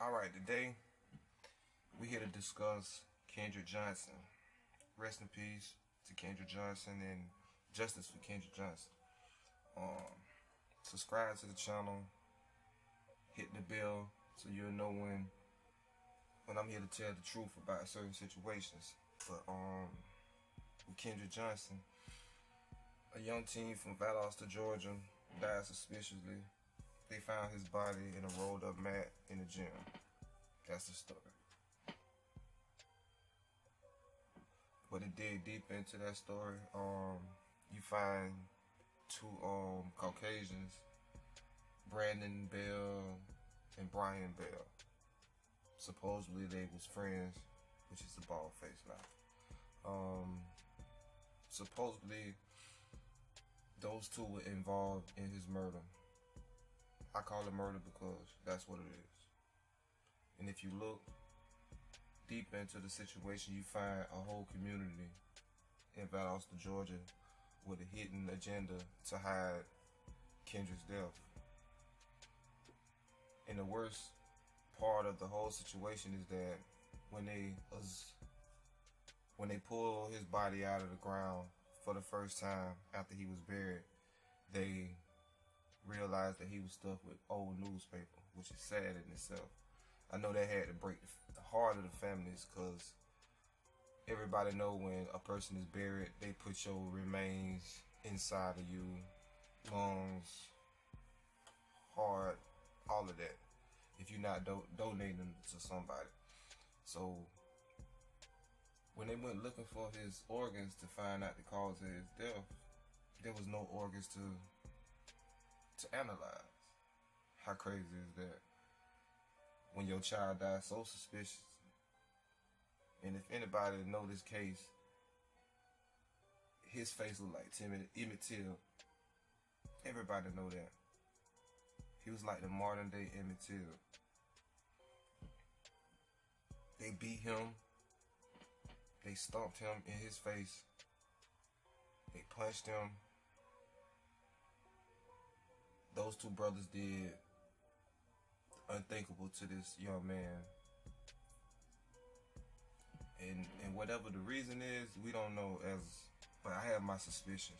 Alright, today we here to discuss Kendrick Johnson. Rest in peace to Kendrick Johnson and justice for Kendrick Johnson. Subscribe to the channel, hit the bell so you'll know when I'm here to tell the truth about certain situations. But with Kendrick Johnson, a young teen from Valdosta, Georgia, died suspiciously. They found his body in a rolled up mat in the gym. That's the story. But to dig deep into that story, you find two Caucasians, Brandon Bell and Brian Bell. Supposedly they was friends, which is the bald face now. Supposedly those two were involved in his murder. I call it murder because that's what it is. And if you look deep into the situation, you find a whole community in Valdosta, Georgia, with a hidden agenda to hide Kendrick's death. And the worst part of the whole situation is that when they pulled his body out of the ground for the first time after he was buried, they realized that he was stuck with old newspaper, which is sad in itself. I know that had to break the heart of the families, because everybody know when a person is buried, they put your remains inside of you, lungs, heart, all of that, if you're not donating them to somebody. So when they went looking for his organs to find out the cause of his death, there was no organs to analyze. How crazy is that? When your child dies so suspicious. And if anybody know this case, his face looked like Emmett Till. Everybody know that. He was like the modern day Emmett Till. They beat him. They stomped him in his face. They punched him. Those two brothers did unthinkable to this young man. And whatever the reason is, we don't know, but I have my suspicions.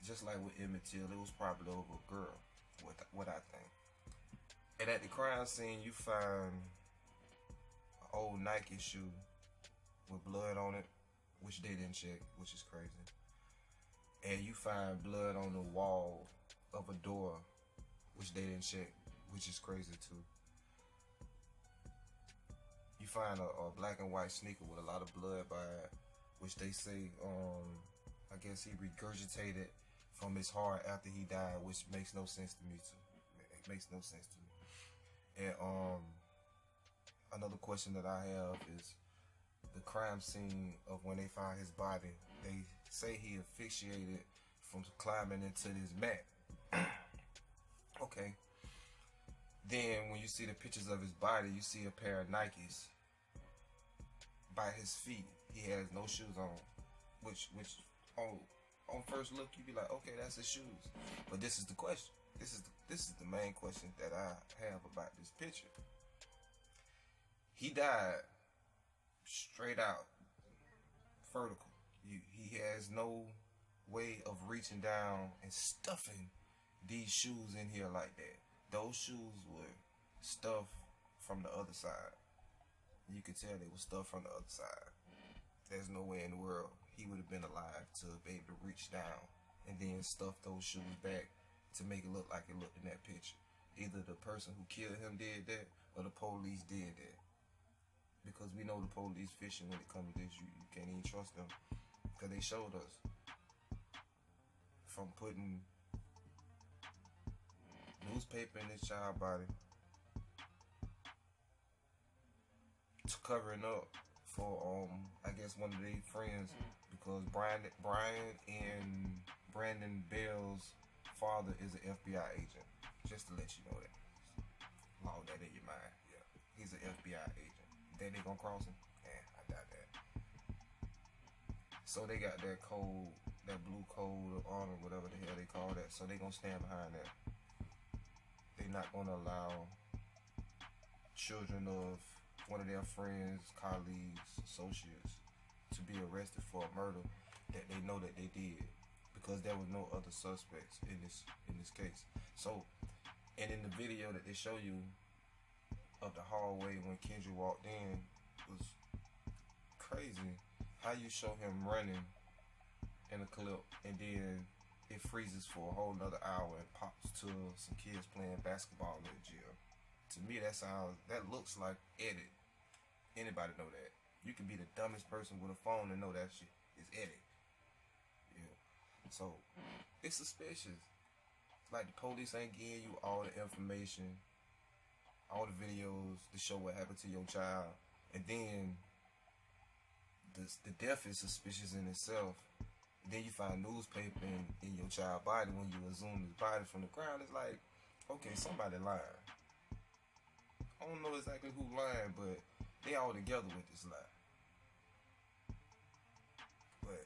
Just like with Emmett Till, it was probably over a girl, what I think. And at the crime scene, you find an old Nike shoe with blood on it, which they didn't check, which is crazy. And you find blood on the wall of a door, which they didn't check, which is crazy too. You find a black and white sneaker with a lot of blood by it, which they say, I guess he regurgitated from his heart after he died, which makes no sense to me too. It makes no sense to me. And another question that I have is the crime scene of when they found his body. They say he asphyxiated from climbing into this mat. Okay. Then when you see the pictures of his body, you see a pair of Nikes by his feet. He has no shoes on, which on first look you be like, okay, that's his shoes. But this is the question. This is the main question that I have about this picture. He died straight out, vertical. He has no way of reaching down and stuffing these shoes in here like that. Those shoes were stuffed from the other side. You could tell they were stuffed from the other side. There's no way in the world he would have been alive to be able to reach down and then stuff those shoes back to make it look like it looked in that picture. Either the person who killed him did that, or the police did that. Because we know the police fishing when it comes to this. You can't even trust them, because they showed us from putting newspaper in this child body to covering up for I guess one of their friends, because Brian and Brandon Bell's father is an F.B.I. agent. Just to let you know that. Log that in your mind. Yeah, he's an F.B.I. agent. Then they gonna cross him? I doubt that. So they got that code, that blue code of honor, whatever the hell they call that. So they gonna stand behind that. They're not gonna allow children of one of their friends, colleagues, associates to be arrested for a murder that they know that they did, because there was no other suspects in this case. So, and in the video that they show you of the hallway when Kendrick walked in, was crazy. How you show him running in a clip and then it freezes for a whole nother hour and pops to some kids playing basketball in the gym. To me, that looks like edit. Anybody know that? You can be the dumbest person with a phone and know that shit is edit. Yeah. So it's suspicious. It's like the police ain't giving you all the information, all the videos to show what happened to your child, and then the death is suspicious in itself. Then you find newspaper in your child's body when you exhume his body from the ground. It's like, okay, somebody lying. I don't know exactly who lying, but they all together with this lie. But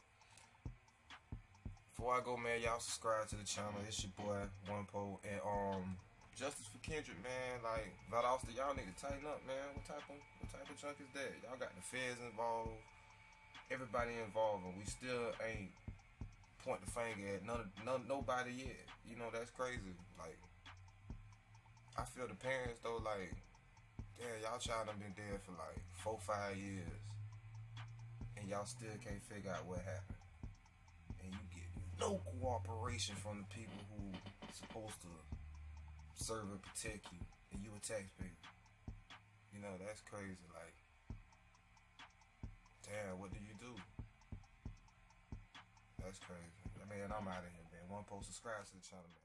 before I go, man, y'all subscribe to the channel. It's your boy One Pole, and Justice for Kendrick, man. Like, Valdosta, y'all need to tighten up, man. What type of junk is that? Y'all got the feds involved, everybody involved, and we still ain't point the finger at nobody yet. You know, that's crazy. Like, I feel the parents though, like, damn, y'all child done been dead for like 4-5 years, and y'all still can't figure out what happened, and you get no cooperation from the people who supposed to serve and protect you, and you a taxpayer. You know, that's crazy. Like, damn, what do you do? That's crazy. Man, I'm out of here, man. One post, subscribe to the channel, man.